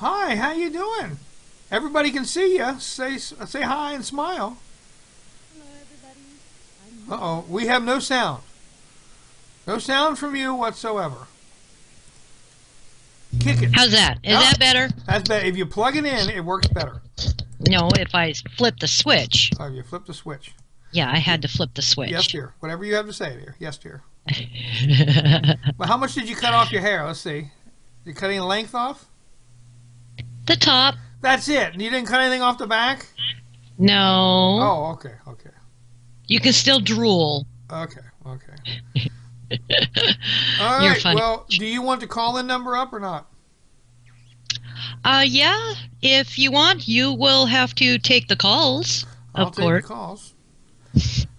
Hi, how you doing? Everybody can see you. Say hi and smile. Hello, everybody. I'm Uh-oh, here. we have no sound. No sound from you whatsoever. Kick it. How's that? Is Ah, that better? that's better. If you plug it in, it works better. No, if I flip the switch. Oh, you flip the switch. Yeah, I had to flip the switch. Yes, dear. Whatever you have to say, dear. Yes, dear. Well, how much did you cut off your hair? Let's see. Did you cut any length off? The top. That's it. You didn't cut anything off the back? No. Oh, okay, okay. You can still drool. Okay, okay. All right, You're funny. well, do you want the call-in number up or not? Yeah, if you want, you will have to take the calls, I'll of take course. the calls.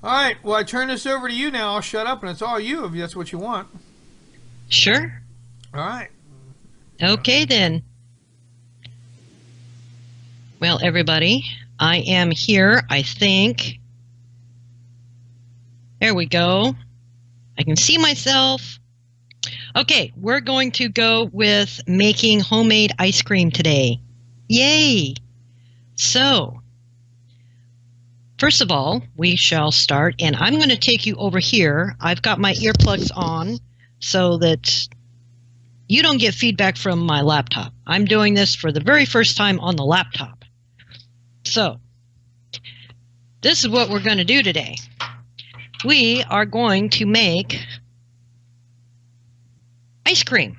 All right, well, I turn this over to you now. I'll shut up, and it's all you if that's what you want. Sure. All right. Okay, then. Well, everybody, I am here, I think. There we go. I can see myself. Okay, we're going to go with making homemade ice cream today. Yay! So, first of all, we shall start, and I'm going to take you over here. I've got my earplugs on so that you don't get feedback from my laptop. I'm doing this for the very first time on the laptop. So, this is what we're going to do today. We are going to make ice cream.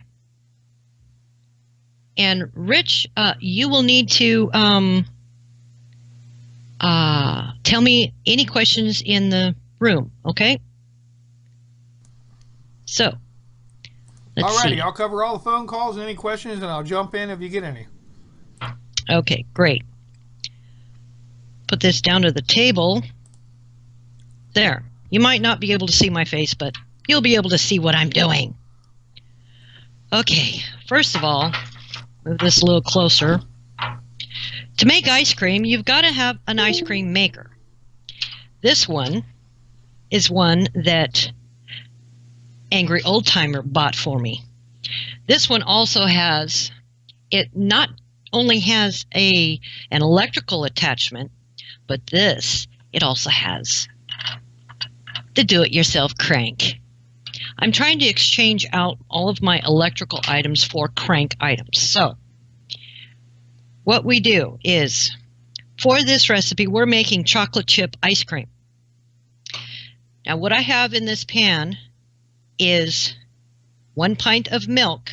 And Rich, you will need to tell me any questions in the room, okay? So, let's see. Alrighty, I'll cover all the phone calls and any questions, and I'll jump in if you get any. Okay, great. Put this down to the table. There. You might not be able to see my face, but you'll be able to see what I'm doing. Okay, first of all, move this a little closer. To make ice cream, you've got to have an ice cream maker. This one is one that Angry Old Timer bought for me. This one also has, it not only has an electrical attachment, but this, it also has the do-it-yourself crank. I'm trying to exchange out all of my electrical items for crank items. So, what we do is, for this recipe, we're making chocolate chip ice cream. Now, what I have in this pan is 1 pint of milk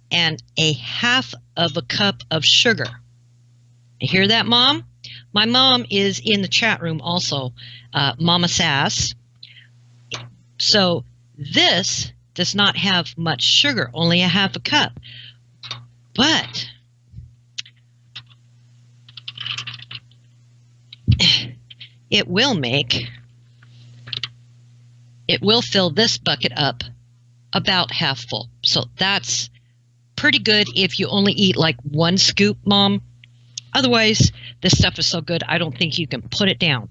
and a half of a cup of sugar. You hear that, Mom? My mom is in the chat room also, Mama Sass. So this does not have much sugar, only a half a cup. But it will fill this bucket up about half full. So that's pretty good if you only eat like 1 scoop, Mom. Otherwise, this stuff is so good, I don't think you can put it down.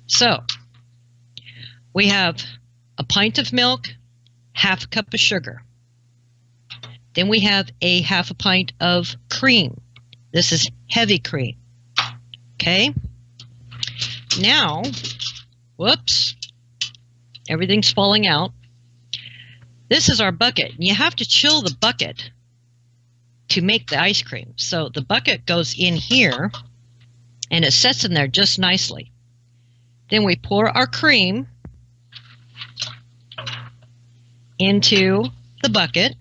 So, we have a pint of milk, half a cup of sugar. Then we have a half a pint of cream. This is heavy cream. Okay? Now, whoops, everything's falling out. This is our bucket. You have to chill the bucket to make the ice cream. So the bucket goes in here and it sets in there just nicely. Then we pour our cream into the bucket.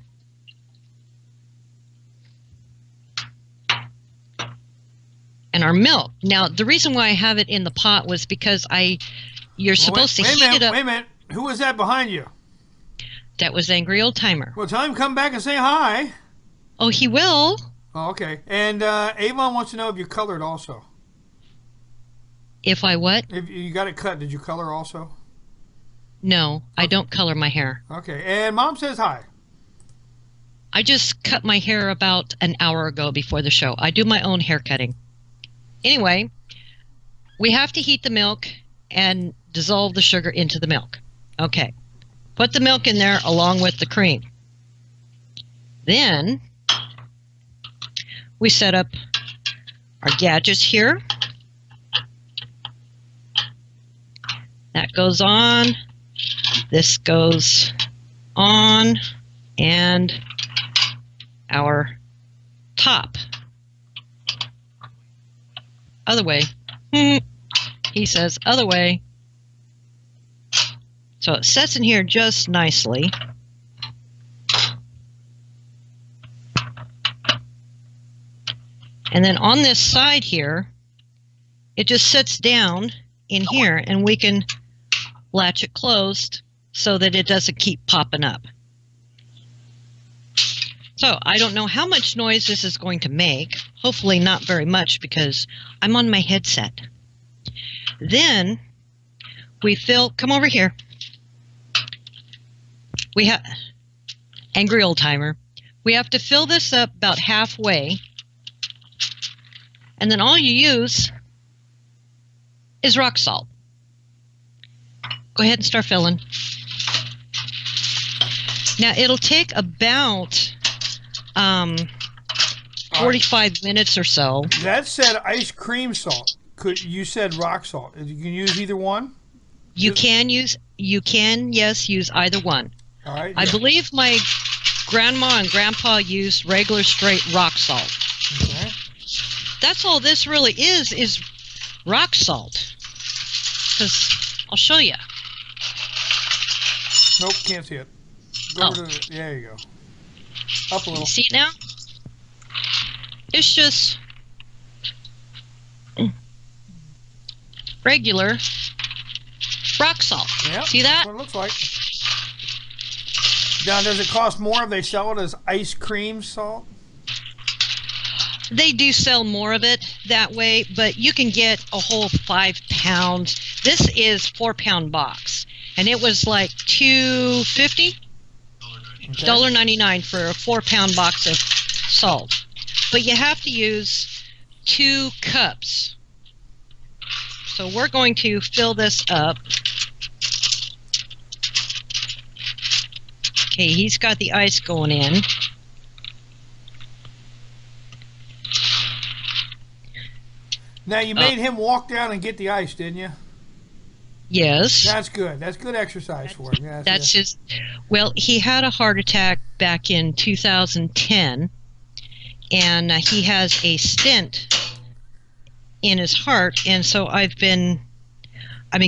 And our milk. Now, the reason why I have it in the pot was because you're supposed to heat it up. Wait a minute. Who was that behind you? That was Angry Old Timer. Well, tell him to come back and say hi. Oh, he will? Oh, okay. And Avon wants to know if you colored also. If I what? If you got it cut, did you color also? No, I don't color my hair. Okay. And Mom says hi. I just cut my hair about an hour ago before the show. I do my own hair cutting. Anyway, we have to heat the milk and dissolve the sugar into the milk. Okay. Put the milk in there along with the cream. Then we set up our gadgets here. That goes on. This goes on. And our top. Other way. He says other way. So it sets in here just nicely. And then on this side here, it just sits down in here, and we can latch it closed so that it doesn't keep popping up. So I don't know how much noise this is going to make. Hopefully not very much, because I'm on my headset. Then we fill, come over here. We have, angry old timer. We have to fill this up about halfway. And then all you use is rock salt. Go ahead and start filling. Now it'll take about 45 minutes or so. That said ice cream salt. You said rock salt. You can use either one? You can use either one. All right. I believe my grandma and grandpa used regular straight rock salt. Okay. That's all this really is rock salt. Because I'll show you. Nope, can't see it. Go over to there you go. Up a little. You see it now? It's just regular rock salt. Yep, see that? That's what it looks like. Now, does it cost more if they sell it as ice cream salt? They do sell more of it that way, but you can get a whole 5 pounds. This is 4-pound box, and it was like $2.50, $1.99 for a 4-pound box of salt. But you have to use 2 cups. So we're going to fill this up. Okay, he's got the ice going in. Now, you made him walk down and get the ice, didn't you? Yes. That's good. That's good exercise for him. Yes, That's just, well, he had a heart attack back in 2010, and he has a stent in his heart, and so I've been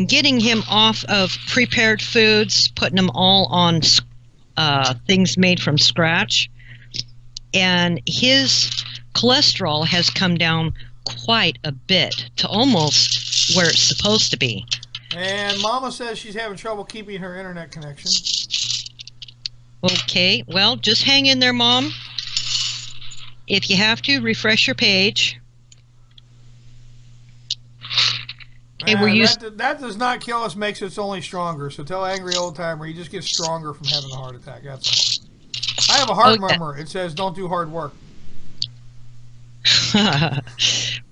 getting him off of prepared foods, putting him all on things made from scratch, and his cholesterol has come down quite a bit to almost where it's supposed to be. And Mama says she's having trouble keeping her internet connection. Okay, well, just hang in there, Mom. If you have to, refresh your page. Okay, that does not kill us, makes us only stronger. So tell Angry Old Timer he just gets stronger from having a heart attack. That's all. I have a heart murmur. It says don't do hard work.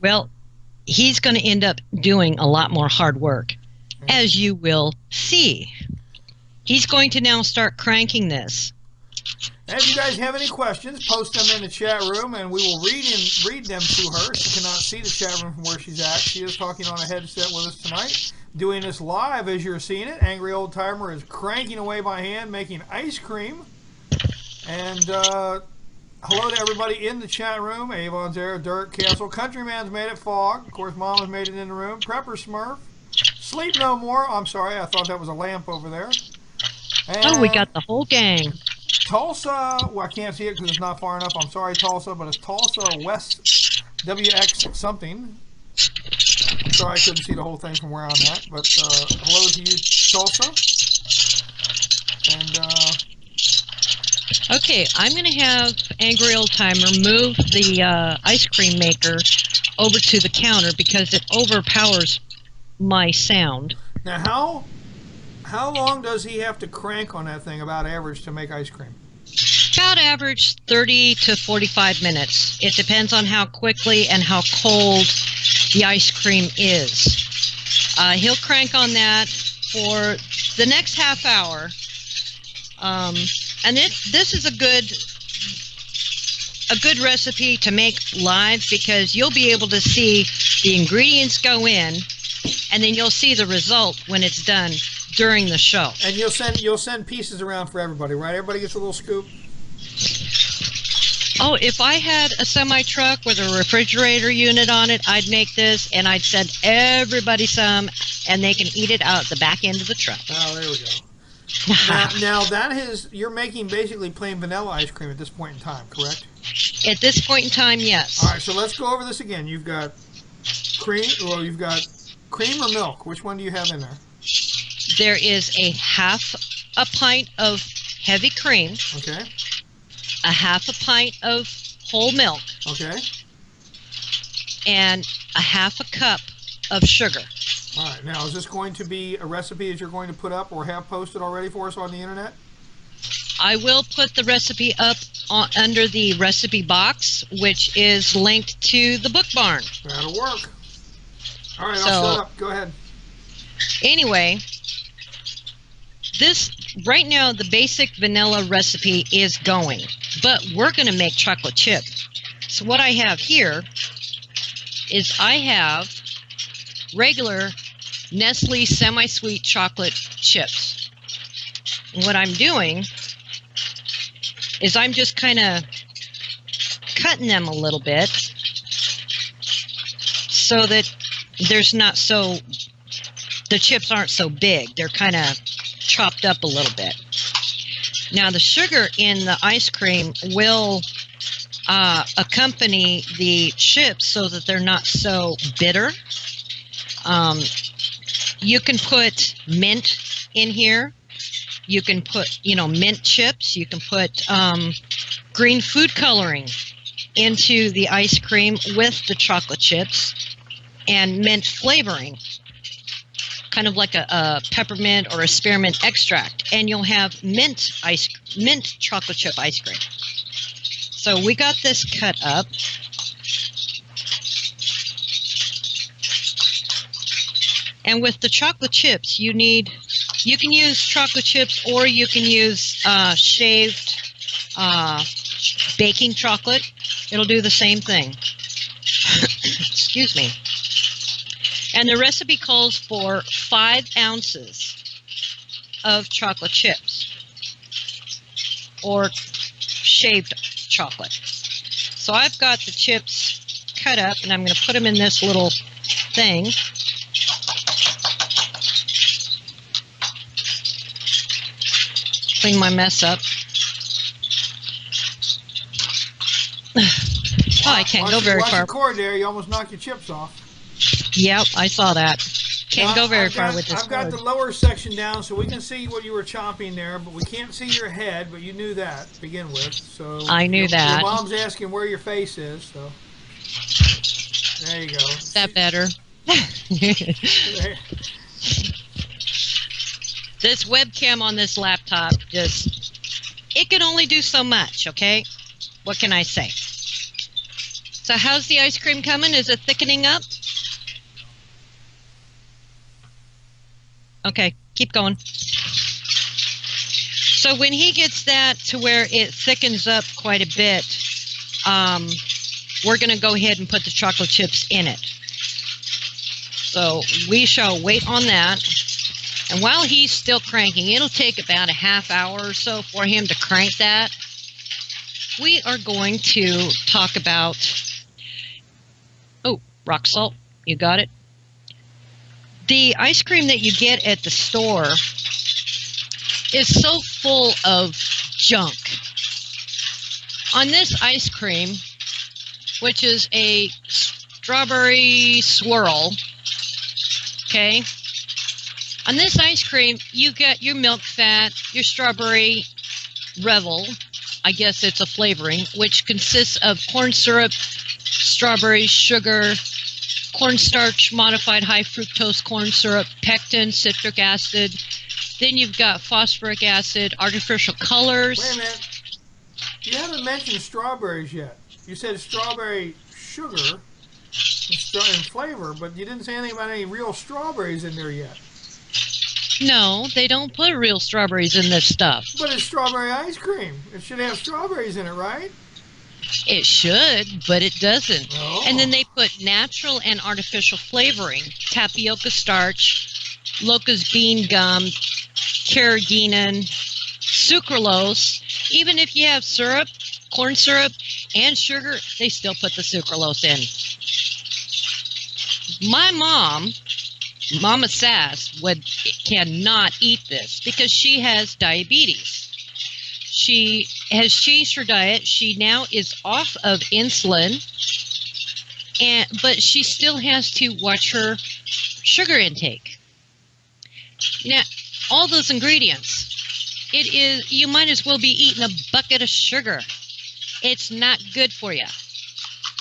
Well, he's going to end up doing a lot more hard work, as you will see. He's going to now start cranking this. And if you guys have any questions, post them in the chat room, and we will read them to her. She cannot see the chat room from where she's at. She is talking on a headset with us tonight, doing this live as you're seeing it. Angry Old Timer is cranking away by hand, making ice cream. And hello to everybody in the chat room. Avon's there, Dirt Castle, Countryman's made it, Fog. Of course, Mama's made it in the room. Prepper Smurf, Sleep No More. I'm sorry, I thought that was a lamp over there. And we got the whole gang. Tulsa, well, I can't see it because it's not far enough. I'm sorry, Tulsa, but it's Tulsa West WX something. I'm sorry I couldn't see the whole thing from where I'm at, but hello to you, Tulsa. And okay, I'm going to have Angry Old Timer move the ice cream maker over to the counter because it overpowers my sound. Now, how long does he have to crank on that thing, about average, to make ice cream? About average 30 to 45 minutes. It depends on how quickly and how cold the ice cream is. He'll crank on that for the next half hour. And this is a good a good recipe to make live because you'll be able to see the ingredients go in, and then you'll see the result when it's done during the show. And you'll send pieces around for everybody, right? Everybody gets a little scoop. Oh, if I had a semi-truck with a refrigerator unit on it, I'd make this, and I'd send everybody some, and they can eat it out the back end of the truck. Oh, there we go. now that is, you're making basically plain vanilla ice cream at this point in time, correct? At this point in time, yes. All right, so let's go over this again. You've got cream, or cream or milk. Which one do you have in there? There is a half a pint of heavy cream. Okay. A half a pint of whole milk. Okay. And a half a cup of sugar. All right. Now, is this going to be a recipe that you're going to put up or have posted already for us on the internet? I will put the recipe up under the recipe box, which is linked to the book barn. That'll work. All right, I'll shut up. Go ahead. Anyway, this right now, the basic vanilla recipe is going, but we're going to make chocolate chip. So what I have here is I have regular Nestle semi-sweet chocolate chips. And what I'm doing is I'm just kind of cutting them a little bit so that the chips aren't so big. They're kind of chopped up a little bit. Now the sugar in the ice cream will accompany the chips so that they're not so bitter. You can put mint in here. You can put, mint chips. You can put green food coloring into the ice cream with the chocolate chips and mint flavoring, kind of like a peppermint or a spearmint extract, and you'll have mint chocolate chip ice cream. So we got this cut up. And with the chocolate chips, you can use chocolate chips or you can use shaved baking chocolate. It'll do the same thing. Excuse me. And the recipe calls for 5 ounces of chocolate chips or shaved chocolate. So I've got the chips cut up, and I'm going to put them in this little thing. Clean my mess up. Oh, I can't go very far. Watch the cord there. You almost knocked your chips off. Yep, I saw that. Can't go very far with this I've got the lower section down so we can see what you were chopping there, but we can't see your head, but you knew that to begin with. So I knew that. Your mom's asking where your face is, so there you go. Is that better? This webcam on this laptop it can only do so much, okay? What can I say? So how's the ice cream coming? Is it thickening up? Okay, keep going. So when he gets that to where it thickens up quite a bit, we're going to go ahead and put the chocolate chips in it. So we shall wait on that. And while he's still cranking, it'll take about a half hour or so for him to crank that. We are going to talk about, rock salt, you got it? The ice cream that you get at the store is so full of junk. On this ice cream, which is a strawberry swirl, okay? On this ice cream, you get your milk fat, your strawberry revel, I guess it's a flavoring, which consists of corn syrup, strawberry, sugar, cornstarch, modified high fructose corn syrup, pectin, citric acid. Then you've got phosphoric acid, artificial colors. Wait a minute. You haven't mentioned strawberries yet. You said strawberry sugar and flavor, but you didn't say anything about any real strawberries in there yet. No, they don't put real strawberries in this stuff. But it's strawberry ice cream. It should have strawberries in it, right? It should, but it doesn't. Oh. And then they put natural and artificial flavoring, tapioca starch, Loca's bean gum, carrageenan, sucralose. Even if you have syrup, corn syrup, and sugar, they still put the sucralose in. My mom, Mama Sass, cannot eat this because she has diabetes. She has changed her diet. She now is off of insulin, but she still has to watch her sugar intake. Now, all those ingredients, you might as well be eating a bucket of sugar. It's not good for you.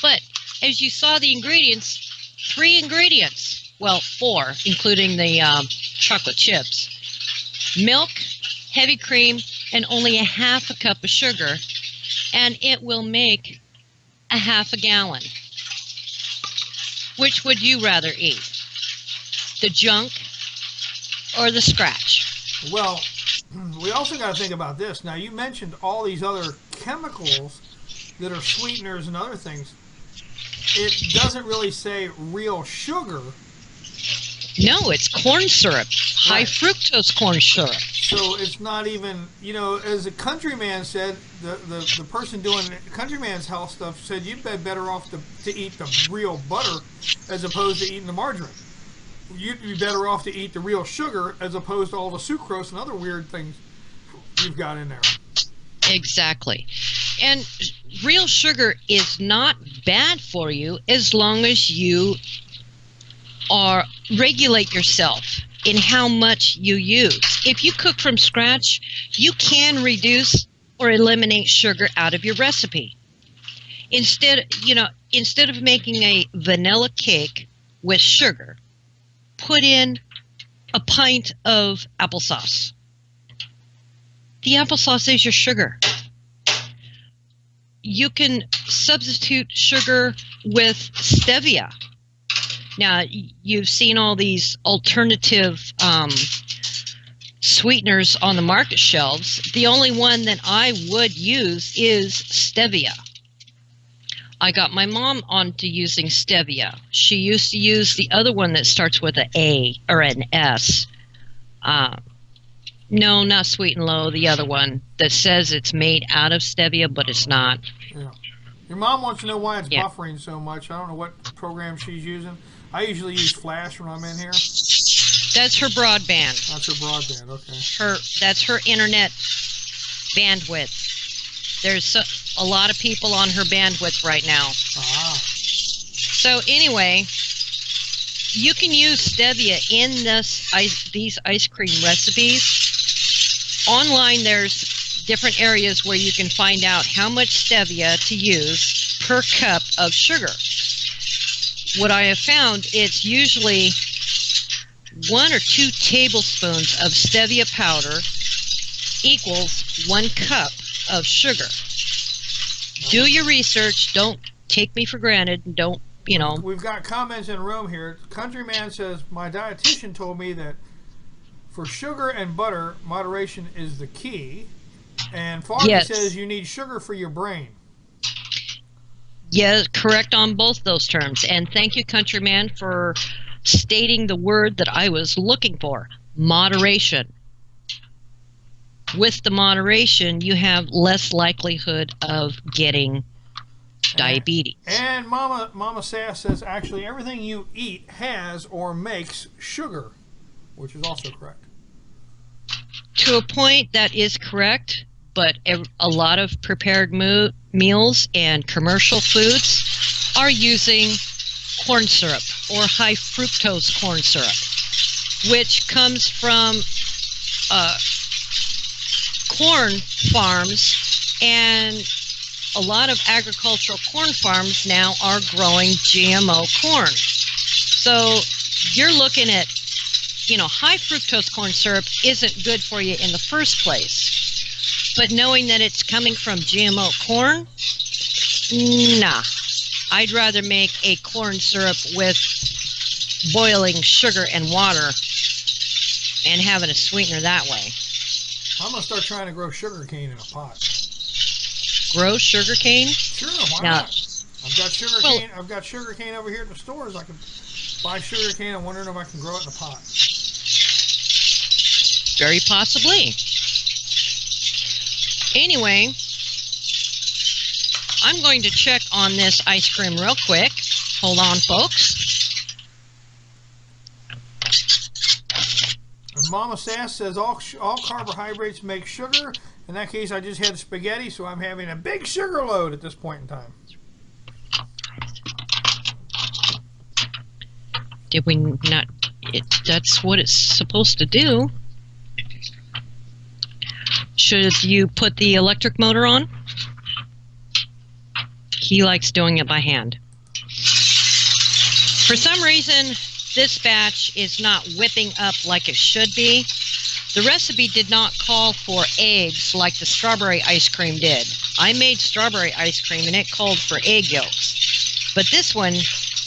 But as you saw the ingredients, 3 ingredients, well, 4, including the chocolate chips, milk, heavy cream, and only a half a cup of sugar, and it will make a half a gallon. Which would you rather eat? The junk or the scratch? Well, we also got to think about this. Now, you mentioned all these other chemicals that are sweeteners and other things. It doesn't really say real sugar. No, it's corn syrup. High fructose corn syrup. So it's not even, as a countryman said, the person doing countryman's health stuff said you'd be better off to eat the real butter as opposed to eating the margarine. You'd be better off to eat the real sugar as opposed to all the sucrose and other weird things you've got in there. Exactly. And real sugar is not bad for you as long as you regulate yourself in how much you use. If you cook from scratch, you can reduce or eliminate sugar out of your recipe. Instead of making a vanilla cake with sugar, put in a pint of applesauce. The applesauce is your sugar. You can substitute sugar with stevia. Now, you've seen all these alternative sweeteners on the market shelves. The only one that I would use is stevia. I got my mom onto using stevia. She used to use the other one that starts with an A or an S. No, not Sweet and Low, the other one that says it's made out of stevia, but it's not. Yeah. Your mom wants to know why it's buffering so much. I don't know what program she's using. I usually use Flash when I'm in here. That's her broadband. That's her broadband, okay. That's her internet bandwidth. There's a lot of people on her bandwidth right now. Ah. So anyway, you can use stevia in these ice cream recipes. Online, there's different areas where you can find out how much stevia to use per cup of sugar. What I have found, it's usually 1 or 2 tablespoons of stevia powder equals 1 cup of sugar. Do your research. Don't take me for granted. Don't, We've got comments in the room here. Countryman says, my dietitian told me that for sugar and butter, moderation is the key. And Foggy says you need sugar for your brain. Yeah, correct on both those terms. And thank you, Countryman, for stating the word that I was looking for, moderation. With the moderation, you have less likelihood of getting diabetes. And Mama Sass says, actually, everything you eat has or makes sugar, which is also correct. To a point, that is correct. But a lot of prepared meals and commercial foods are using corn syrup or high fructose corn syrup, which comes from corn farms, and a lot of agricultural corn farms now are growing GMO corn. So you're looking at, high fructose corn syrup isn't good for you in the first place. But knowing that it's coming from GMO corn, nah. I'd rather make a corn syrup with boiling sugar and water and having a sweetener that way. I'm going to start trying to grow sugar cane in a pot. Grow sugar cane? Sure, in a Why Now, not? I've got sugar well, cane. I've got sugar cane over here at the stores. I can buy sugar cane. I'm wondering if I can grow it in a pot. very possibly. Anyway, I'm going to check on this ice cream real quick. Hold on, folks. And Mama Sass says all carbohydrates make sugar. In that case, I just had spaghetti, so I'm having a big sugar load at this point in time. Did we not? That's what it's supposed to do. Should you put the electric motor on? He likes doing it by hand. For some reason, this batch is not whipping up like it should be. The recipe did not call for eggs like the strawberry ice cream did. I made strawberry ice cream and it called for egg yolks. But this one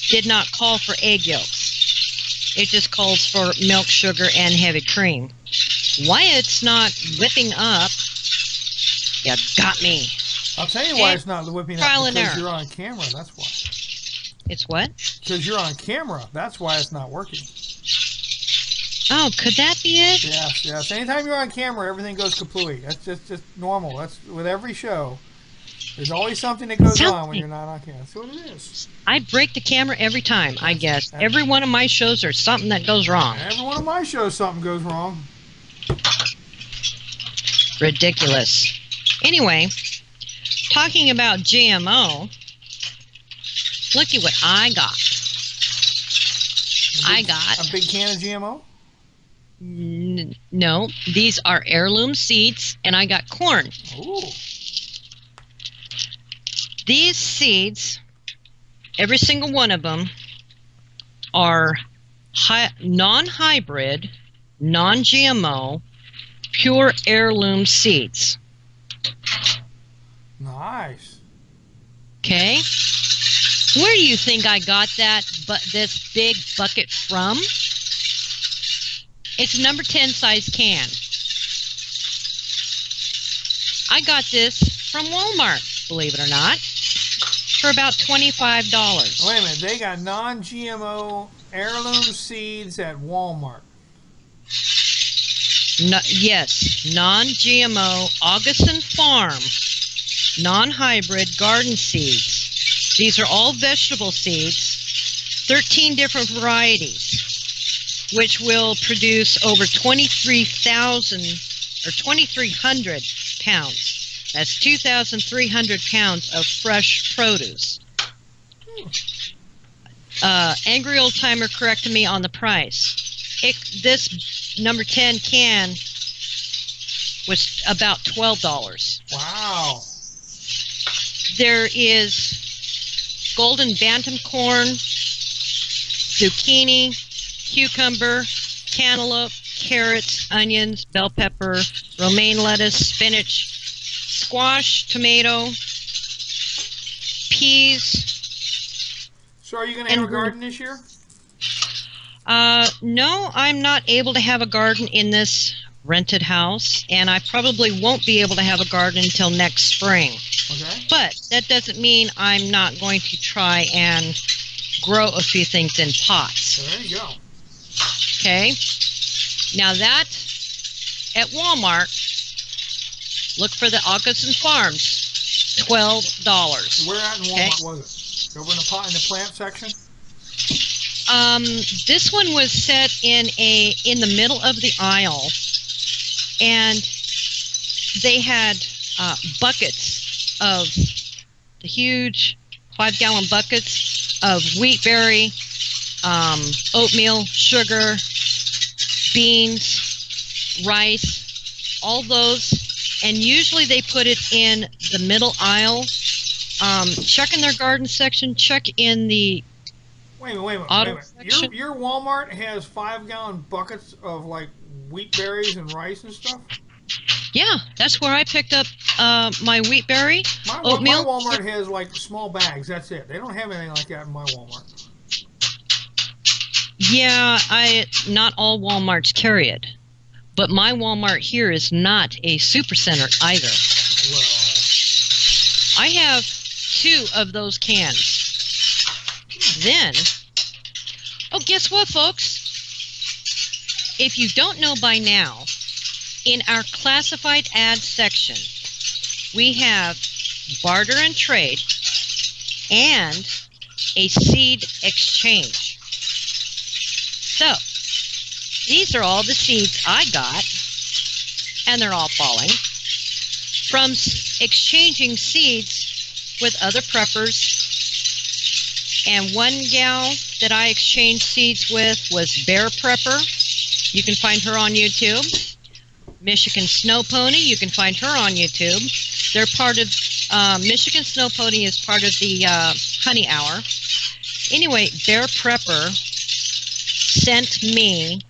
did not call for egg yolks. It just calls for milk, sugar, and heavy cream. Why it's not whipping up, you got me. I'll tell you why it's not whipping up, trial and because error. you're on camera, that's why. It's what? Because you're on camera, that's why it's not working. Oh, could that be it? Yes, yes. Anytime you're on camera, everything goes kapooey. That's just normal. That's with every show. There's always something that goes on when you're not on camera. That's what it is. I break the camera every time, I guess. Every one of my shows, there's something that goes wrong. Every one of my shows, something goes wrong. Ridiculous. Anyway, talking about GMO, look at what I got. I got... A big can of GMO? No, these are heirloom seeds, and I got corn. Ooh. These seeds, every single one of them, are non-hybrid, non-GMO, pure heirloom seeds. Nice. Okay? Where do you think I got this big bucket from? It's a number 10 size can. I got this from Walmart, believe it or not, for about $25. Wait a minute, they got non-GMO heirloom seeds at Walmart. No, yes, non-GMO Augustin Farm, non-hybrid garden seeds. These are all vegetable seeds, 13 different varieties, which will produce over 23,000 or 2,300 pounds. That's 2,300 pounds of fresh produce. Angry Old Timer corrected me on the price. This number 10 can was about $12. Wow. There is golden bantam corn, zucchini, cucumber, cantaloupe, carrots, onions, bell pepper, romaine lettuce, spinach, squash, tomato, peas. So are you going to have a garden this year? No, I'm not able to have a garden in this rented house, and I probably won't be able to have a garden until next spring. Okay. But that doesn't mean I'm not going to try and grow a few things in pots. So there you go. Okay? Now that, at Walmart, look for the Augustin Farms, $12. Where at in Walmart Okay. was it? Over in the pot in the plant section? This one was set in the middle of the aisle, and they had buckets of the huge 5-gallon buckets of wheat berry, oatmeal, sugar, beans, rice, all those, and usually they put it in the middle aisle. Check in their garden section, check in the Wait a minute. section. Your Walmart has 5-gallon buckets of like wheat berries and rice and stuff? Yeah, that's where I picked up my wheat berry, My oatmeal. Walmart has like small bags, that's it. They don't have anything like that in my Walmart. Yeah, not all Walmarts carry it. But my Walmart here is not a supercenter either. Well, I have 2 of those cans. Then, oh, guess what, folks? If you don't know by now, in our classified ads section, we have barter and trade and a seed exchange. So, these are all the seeds I got, and they're all falling, from exchanging seeds with other preppers. And one gal that I exchanged seeds with was Bear Prepper. You can find her on YouTube. Michigan Snow Pony, you can find her on YouTube. They're part of, Michigan Snow Pony is part of the Honey Hour. Anyway, Bear Prepper sent me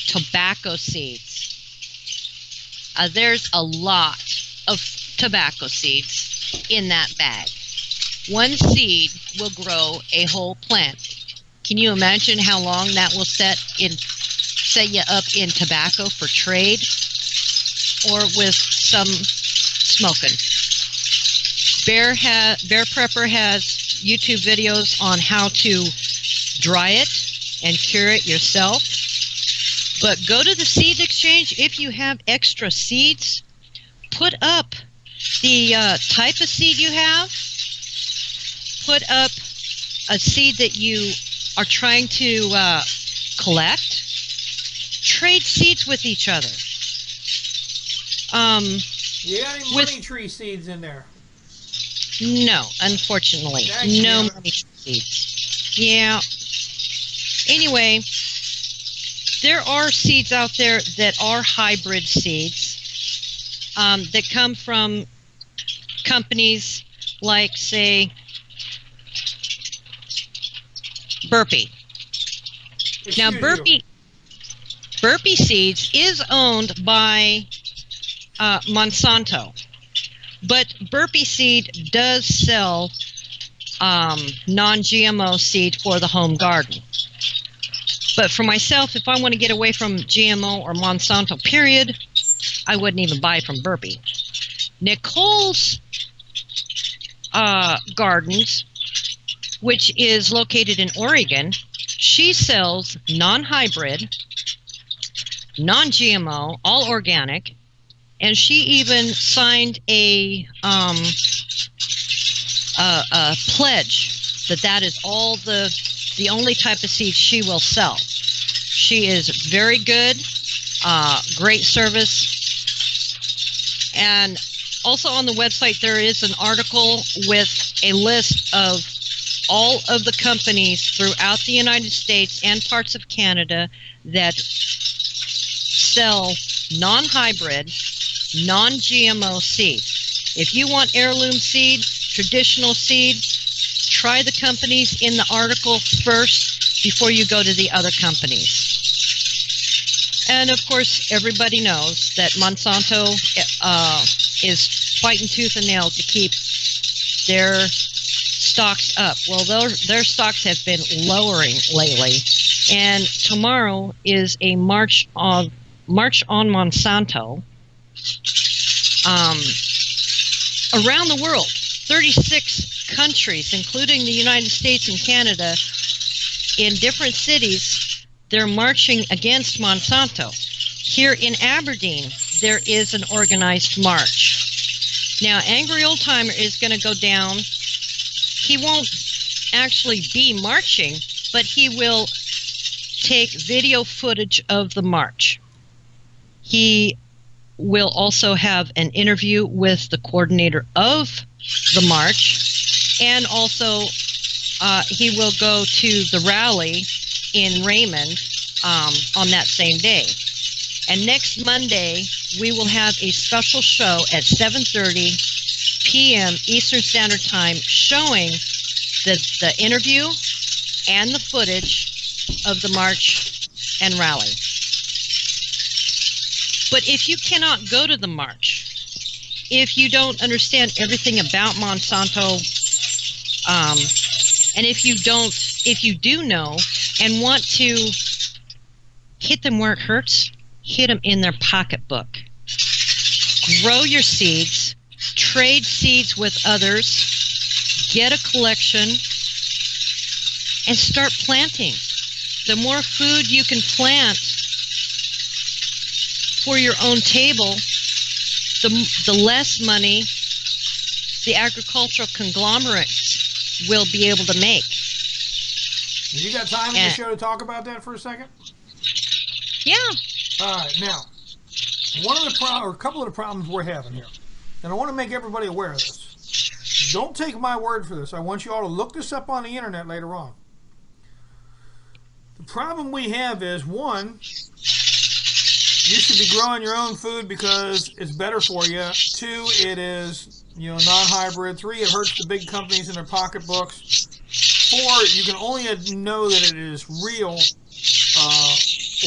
tobacco seeds. There's a lot of tobacco seeds in that bag. One seed will grow a whole plant. Can you imagine how long that will set you up in tobacco for trade or with some smoking? Bear Prepper has YouTube videos on how to dry it and cure it yourself. But go to the seed exchange. If you have extra seeds, put up the type of seed you have. Put up a seed that you are trying to collect. Trade seeds with each other. You got any money tree seeds in there? No, unfortunately. No money tree seeds. Yeah. Anyway, there are seeds out there that are hybrid seeds that come from companies like, say, Burpee. Now, Burpee Seeds is owned by Monsanto, but Burpee Seed does sell non-GMO seed for the home garden. But for myself, if I want to get away from GMO or Monsanto, period, I wouldn't even buy from Burpee. Nicole's Gardens, which is located in Oregon, she sells non-hybrid, non-GMO, all organic, and she even signed a pledge that is all the only type of seed she will sell. She is very good, great service. And also on the website there is an article with a list of all of the companies throughout the United States and parts of Canada that sell non-hybrid, non-GMO seed. If you want heirloom seed, traditional seed, try the companies in the article first before you go to the other companies. And of course, everybody knows that Monsanto is fighting tooth and nail to keep their stocks up. Well, their stocks have been lowering lately. And tomorrow is a March on Monsanto. Around the world, 36 countries, including the United States and Canada, in different cities, they're marching against Monsanto. Here in Aberdeen, there is an organized march. Now, Angry Old Timer is going to go down. He won't actually be marching, but he will take video footage of the march. He will also have an interview with the coordinator of the march, and also he will go to the rally in Raymond on that same day. And next Monday, we will have a special show at 7:30 p.m. Eastern Standard Time showing the interview and the footage of the march and rally. But if you cannot go to the march, if you don't understand everything about Monsanto, and if you do know and want to hit them where it hurts, hit them in their pocketbook. Grow your seeds, trade seeds with others, get a collection and start planting. The more food you can plant for your own table, the less money the agricultural conglomerates will be able to make. You got time in the show to talk about that for a second? Yeah. All right. Now, a couple of the problems we're having here, and I want to make everybody aware of this. Don't take my word for this. I want you all to look this up on the internet later on. The problem we have is, one, you should be growing your own food because it's better for you. Two, it is, non-hybrid. Three, it hurts the big companies in their pocketbooks. Four, you can only know that it is real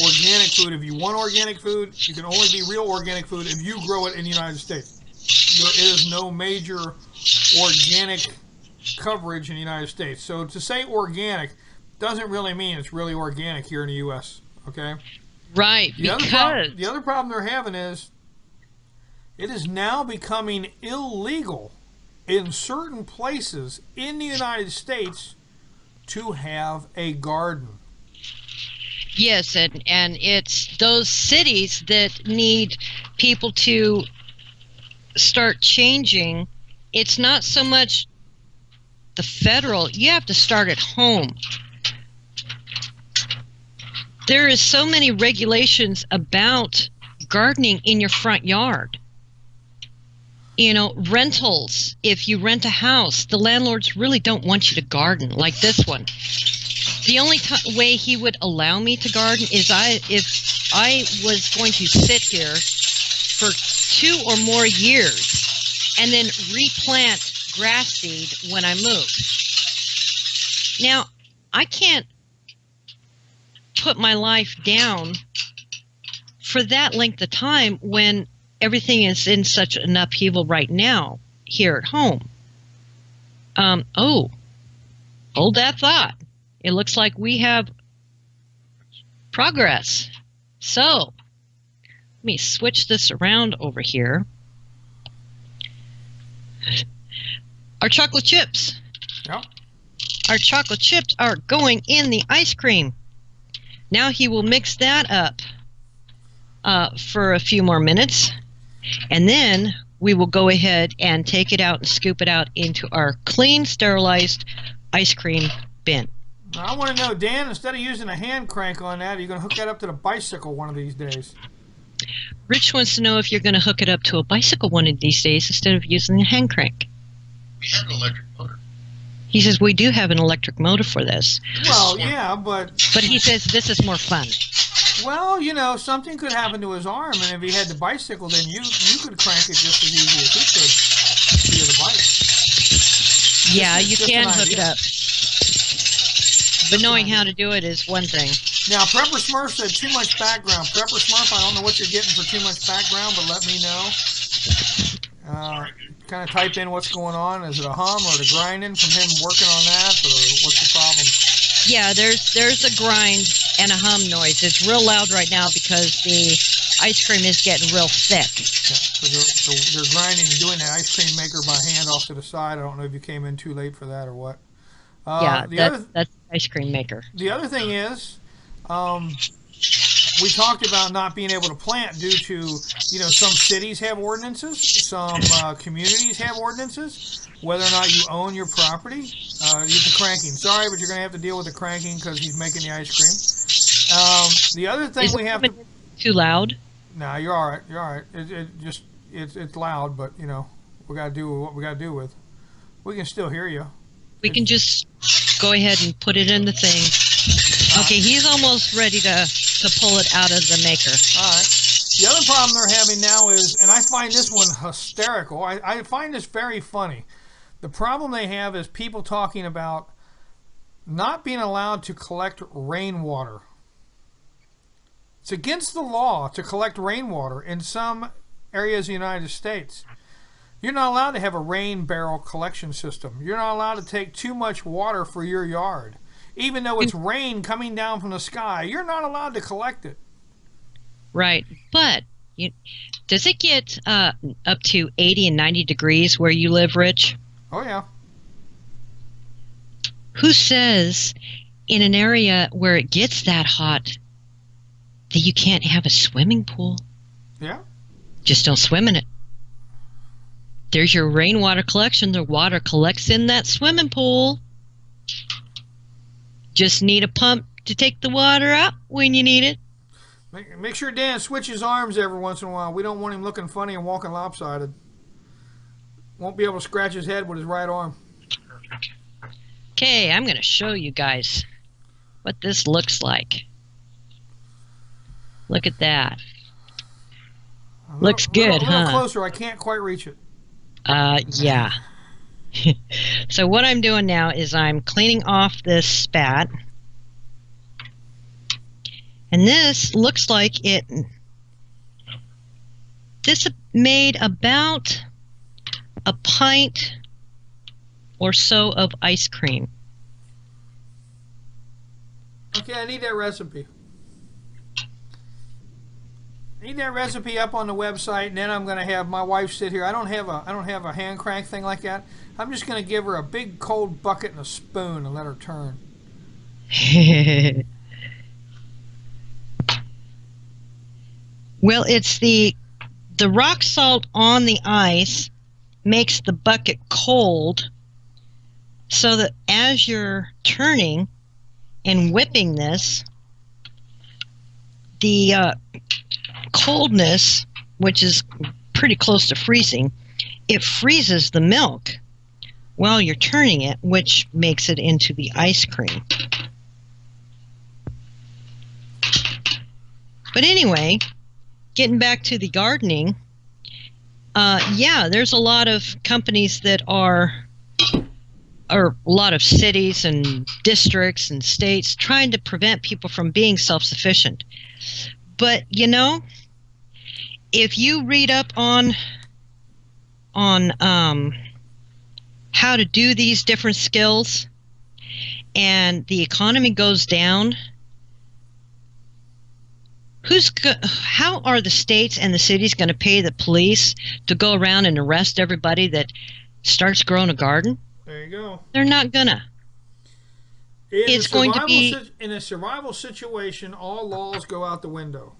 organic food. If you want organic food, you can only be real organic food if you grow it in the United States. There is no major organic coverage in the United States. So to say organic doesn't really mean it's really organic here in the U.S., okay? Right, the other problem they're having is it is now becoming illegal in certain places in the United States to have a garden. Yes, and it's those cities that need people to start changing. It's not so much the federal. You have to start at home. There is so many regulations about gardening in your front yard. Rentals. If you rent a house, the landlords really don't want you to garden like this one. The only way he would allow me to garden is if I was going to sit here for 2 or more years and then replant grass seed when I move. Now, I can't put my life down for that length of time when everything is in such an upheaval right now here at home. Hold that thought. It looks like we have progress. So, let me switch this around over here. Our chocolate chips. Yep. Our chocolate chips are going in the ice cream. Now he will mix that up for a few more minutes. And then we will go ahead and take it out and scoop it out into our clean, sterilized ice cream bin. Now, I want to know, Dan, instead of using a hand crank on that, are you going to hook that up to the bicycle one of these days? Rich wants to know if you're going to hook it up to a bicycle one of these days instead of using a hand crank. We have an electric motor. He says we do have an electric motor for this. Well, yeah, but... But he says this is more fun. Well, something could happen to his arm, and if he had the bicycle, then you could crank it just as easy as he could via the bike. Yeah, you can hook it up. But knowing how to do it is one thing. Now, Prepper Smurf said too much background. Prepper Smurf, I don't know what you're getting for too much background, but let me know. Kind of type in what's going on. Is it a hum or the grinding from him working on that, or what's the problem? Yeah, there's a grind and a hum noise. It's real loud right now because the ice cream is getting real thick. Yeah, because they're grinding and doing the ice cream maker by hand off to the side. I don't know if you came in too late for that or what. That's the ice cream maker. The other thing is, we talked about not being able to plant due to, some cities have ordinances, some communities have ordinances, whether or not you own your property. The cranking. Sorry, but you're going to have to deal with the cranking because he's making the ice cream. The other thing we have to... Too loud? No, you're all right. You're all right. It's loud, but, we got to do what we got to do with. We can still hear you. We can just go ahead and put it in the thing. Okay, he's almost ready to pull it out of the maker. All right. The other problem they're having now is, and I find this one hysterical, I find this very funny. The problem they have is people talking about not being allowed to collect rainwater. It's against the law to collect rainwater in some areas of the United States. You're not allowed to have a rain barrel collection system. You're not allowed to take too much water for your yard. Even though it's rain coming down from the sky, you're not allowed to collect it. Right. But does it get up to 80 and 90 degrees where you live, Rich? Oh, yeah. Who says in an area where it gets that hot that you can't have a swimming pool? Yeah. Just don't swim in it. There's your rainwater collection. The water collects in that swimming pool. Just need a pump to take the water out when you need it. Make sure Dan switches arms every once in a while. We don't want him looking funny and walking lopsided. Won't be able to scratch his head with his right arm. Okay, I'm going to show you guys what this looks like. Look at that. Looks good, A huh? little closer. I can't quite reach it. Yeah. So what I'm doing now is I'm cleaning off this spat. And this looks like this made about a pint or so of ice cream. Okay, I need that recipe. Need that recipe up on the website, and then I'm going to have my wife sit here. I don't have a hand crank thing like that. I'm just going to give her a big cold bucket and a spoon and let her turn. Well, it's the rock salt on the ice makes the bucket cold, so that as you're turning and whipping this, the coldness, which is pretty close to freezing, it freezes the milk while you're turning it, which makes it into the ice cream. But anyway, getting back to the gardening, yeah, there's a lot of companies that or a lot of cities and districts and states trying to prevent people from being self-sufficient. But, you know, if you read up on how to do these different skills and the economy goes down, how are the states and the cities going to pay the police to go around and arrest everybody that starts growing a garden? There you go. They're not gonna. It's going to be in a survival situation. All laws go out the window.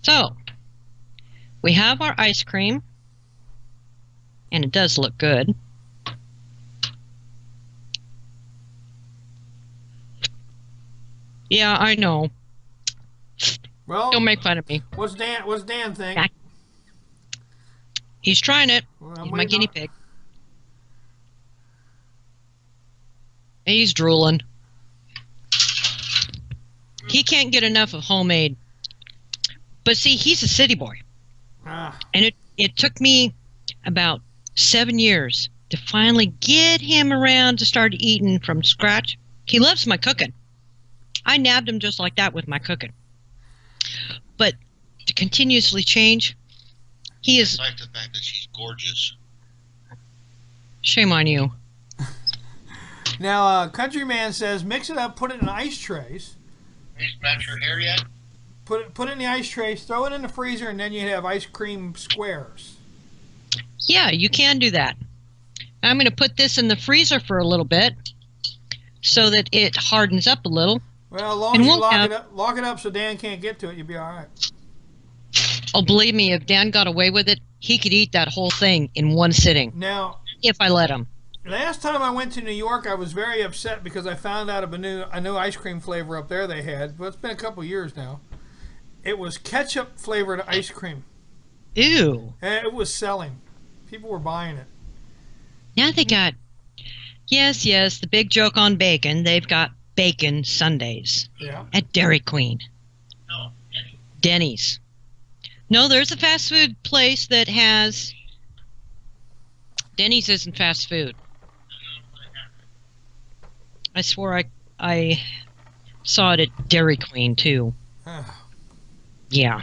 So we have our ice cream, and it does look good. Yeah, I know. Well, don't make fun of me. What's Dan think? He's trying it. Well, He's my guinea pig. He's drooling. He can't get enough of homemade. But see, he's a city boy. And it took me about 7 years to finally get him around to start eating from scratch. He loves my cooking. I nabbed him just like that with my cooking. But to continuously change, he is... Despite the fact that she's gorgeous. Shame on you. Now, Countryman says, mix it up, put it in ice trays. Have you scratched your hair yet? Put it in the ice trays, throw it in the freezer, and then you have ice cream squares. Yeah, you can do that. I'm going to put this in the freezer for a little bit so that it hardens up a little. Well, as long as you lock it up so Dan can't get to it, you'll be all right. Oh, believe me, if Dan got away with it, he could eat that whole thing in one sitting. Now, if I let him. Last time I went to New York, I was very upset because I found out of a new ice cream flavor up there they had. But it's been a couple years now. It was ketchup flavored ice cream. Ew. And it was selling. People were buying it. Now they got, yes, the big joke on bacon. They've got bacon sundaes. Yeah. At Dairy Queen. No. Denny's. No, there's a fast food place that has... Denny's isn't fast food. I swore I saw it at Dairy Queen, too. Yeah.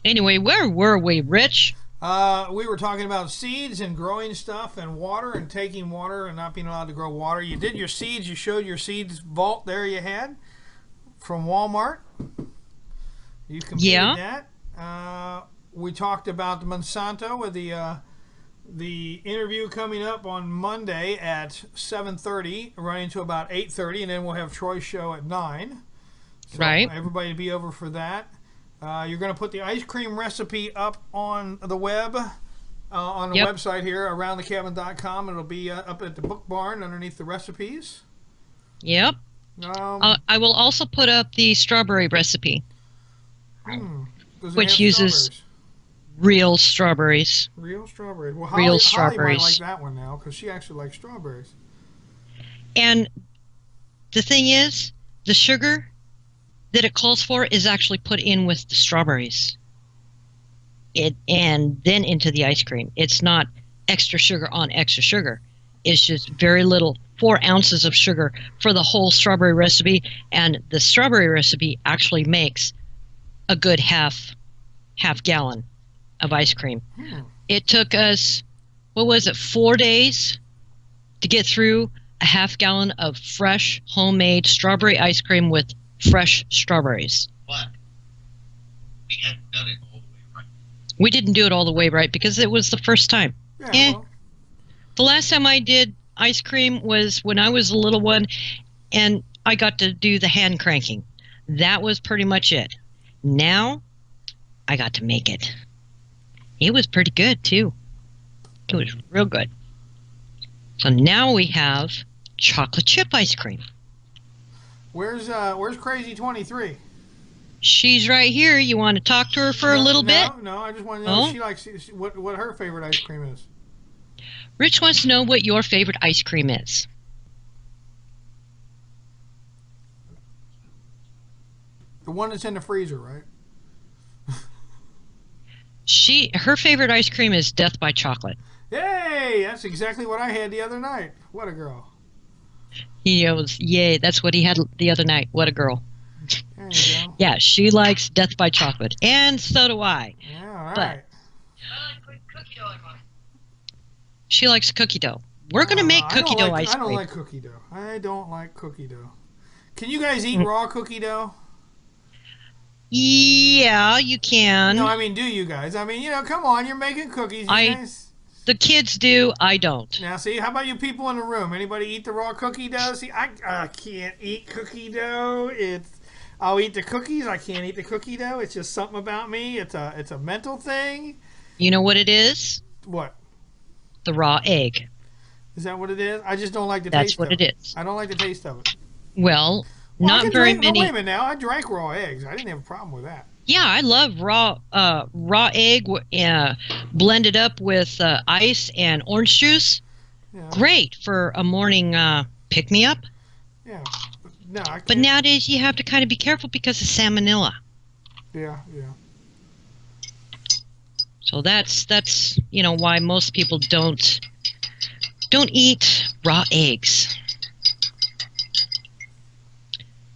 Anyway, where were we, Rich? We were talking about seeds and growing stuff and water and taking water and not being allowed to grow water. You did your seeds. You showed your seeds vault there you had from Walmart. You completed that. We talked about the Monsanto with the interview coming up on Monday at 7:30, running to about 8:30, and then we'll have Troy's show at 9. So Right. everybody be over for that. You're going to put the ice cream recipe up on the web, on the Yep. website here, aroundthecabin.com. It'll be up at the book barn underneath the recipes. Yep. I will also put up the strawberry recipe, Does it which have uses strawberries? real strawberries. Real strawberries. Well, real Holly strawberries. might like that one now because she actually likes strawberries. And the thing is, the sugar that it calls for is actually put in with the strawberries. And then into the ice cream. It's not extra sugar on extra sugar. It's just very little, 4 ounces of sugar for the whole strawberry recipe. And the strawberry recipe actually makes a good half gallon of ice cream. It took us, 4 days to get through a half gallon of fresh homemade strawberry ice cream with fresh strawberries. But we hadn't done it all the way right. We didn't do it all the way right because it was the first time. Yeah, well, The last time I did ice cream was when I was a little one, and I got to do the hand cranking. That was pretty much it. Now, I got to make it. It was pretty good, too. It was real good. So now we have chocolate chip ice cream. where's Crazy 23? She's right here. You want to talk to her for a little bit? No, I just want to know Oh? if she likes what her favorite ice cream is. Rich wants to know what your favorite ice cream is. The one that's in the freezer, right? Her favorite ice cream is Death by Chocolate. Hey, that's exactly what I had the other night. What a girl. He goes, yay, that's what he had the other night. What a girl. There you go. Yeah, she likes Death by Chocolate. And so do I. Yeah, all But- right. She likes cookie dough. We're going to make cookie dough ice I don't cream. like cookie dough. I don't like cookie dough. Can you guys Mm. eat raw cookie dough? Yeah, you can. No, I mean, do you guys? I mean, come on, you're making cookies. You I- guys. The kids do. I don't. Now, see, how about you people in the room? Anybody eat the raw cookie dough? See, I can't eat cookie dough. I'll eat the cookies. I can't eat the cookie dough. It's just something about me. It's a mental thing. You know what it is? What? The raw egg. Is that what it is? I just don't like the That's taste what of it is. I don't like the taste of it. Well, Well, I not can very drink, no, many. wait a minute now. I drank raw eggs. I didn't have a problem with that. Yeah, I love raw egg blended up with ice and orange juice. Yeah. Great for a morning pick-me-up. Yeah. No, I can't. But nowadays you have to kind of be careful because of salmonella. Yeah. So that's why most people don't eat raw eggs.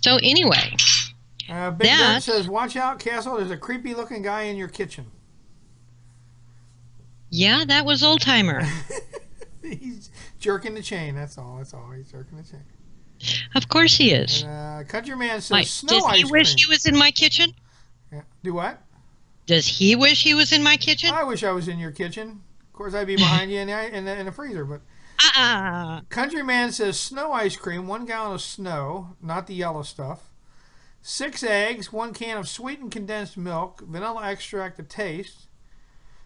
So anyway, Big Dirt that- says, "Watch out, Castle. There's a creepy-looking guy in your kitchen." yeah, that was old timer. He's jerking the chain. That's all. He's jerking the chain. Of course he is. And, Countryman says, Why, "Snow does he ice wish cream." he was in my kitchen? Yeah. Do what? Does he wish he was in my kitchen? I wish I was in your kitchen. Of course, I'd be behind you in the freezer. But Countryman says, "Snow ice cream. 1 gallon of snow, not the yellow stuff. 6 eggs. 1 can of sweetened condensed milk. Vanilla extract to taste.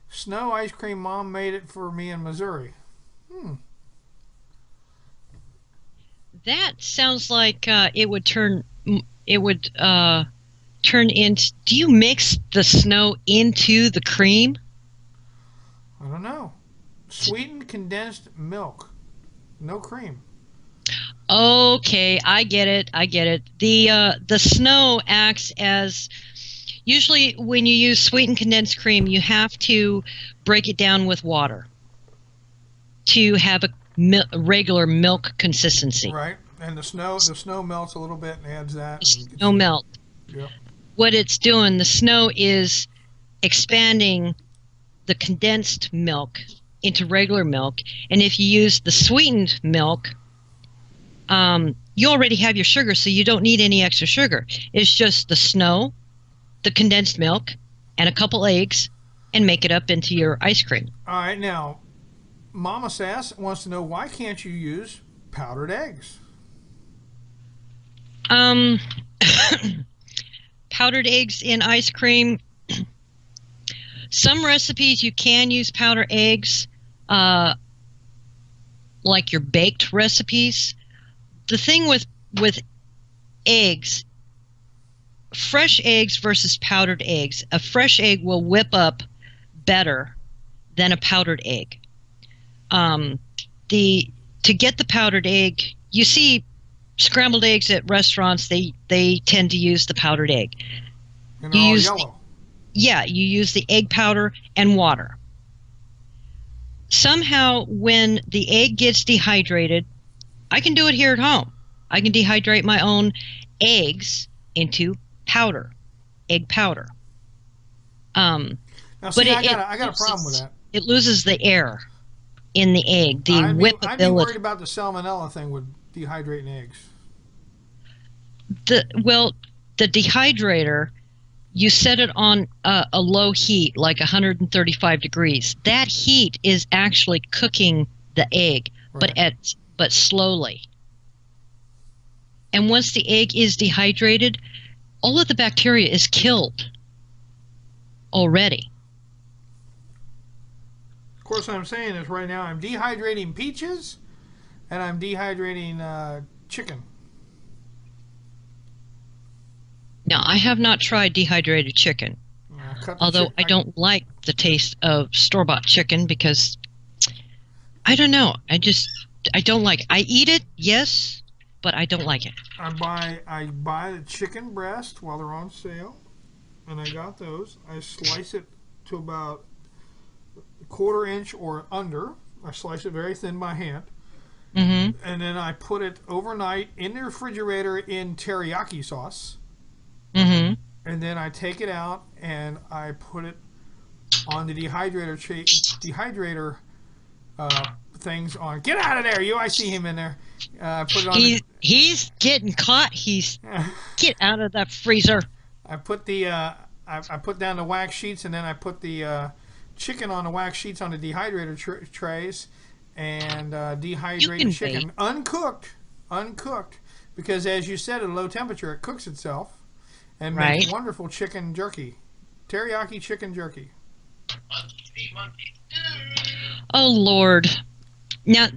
Snow ice cream. Mom made it for me in Missouri." That sounds like it would turn into. Do you mix the snow into the cream? I don't know. Sweetened condensed milk. No cream. Okay, I get it. The snow acts as usually when you use sweetened condensed cream, you have to break it down with water to have a regular milk consistency. Right. And the snow melts a little bit and adds that. Snow melt. Yep. What it's doing, the snow is expanding the condensed milk into regular milk, and if you use the sweetened milk, you already have your sugar, so you don't need any extra sugar. It's just the snow, the condensed milk, and a couple eggs, and make it up into your ice cream. All right, now, Mama Sass wants to know, why can't you use powdered eggs? Powdered eggs in ice cream. Some recipes you can use powdered eggs, like your baked recipes. The thing with eggs, fresh eggs versus powdered eggs, a fresh egg will whip up better than a powdered egg. To get the powdered egg, you see scrambled eggs at restaurants, they tend to use the powdered egg. And they're all yellow. You use the egg powder and water. Somehow, when the egg gets dehydrated, I can do it here at home. I can dehydrate my own eggs into powder, egg powder. Now, see, I got a problem with that. It loses the air in the egg, the whippability. I'd be worried about the salmonella thing with dehydrating eggs. The dehydrator, you set it on a low heat, like 135 degrees. That heat is actually cooking the egg, Right. but slowly. And once the egg is dehydrated, all of the bacteria is killed already. Of course, what I'm saying is right now I'm dehydrating peaches, and I'm dehydrating chicken. Now, I have not tried dehydrated chicken, although I don't like the taste of store-bought chicken because, I don't know, I don't like it. I eat it, yes, but I don't like it. I buy the chicken breast while they're on sale, and I got those. I slice it to about a quarter inch or under. I slice it very thin by hand. Mm-hmm. And then I put it overnight in the refrigerator in teriyaki sauce. Mm-hmm. And then I take it out and I put it on the dehydrator things on. Get out of there, you! I see him in there. Put it on. He's getting caught. Get out of that freezer. I put the I put down the wax sheets, and then I put the chicken on the wax sheets on the dehydrator trays, and dehydrate the chicken uncooked, because as you said, at a low temperature it cooks itself and makes wonderful chicken jerky, teriyaki chicken jerky. Oh Lord! Now,